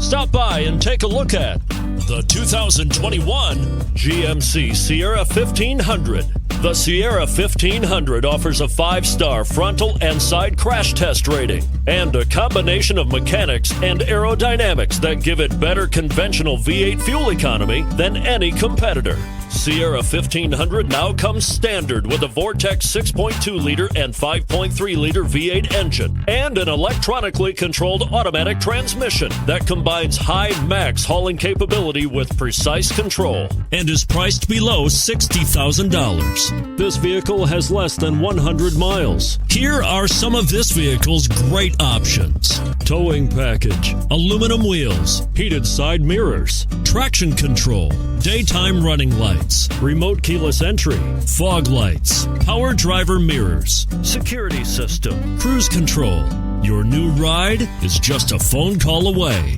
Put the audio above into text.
Stop by and take a look at the 2021 GMC Sierra 1500. The Sierra 1500 offers a 5-star frontal and side crash test rating and a combination of mechanics and aerodynamics that give it better conventional V8 fuel economy than any competitor. Sierra 1500 now comes standard with a Vortex 6.2-liter and 5.3-liter V8 engine and an electronically controlled automatic transmission that combines high max hauling capability with precise control and is priced below $60,000. This vehicle has less than 100 miles. Here are some of this vehicle's great options: towing package, aluminum wheels, heated side mirrors, traction control, daytime running lights, remote keyless entry, fog lights, power driver mirrors, security system, cruise control. Your new ride is just a phone call away.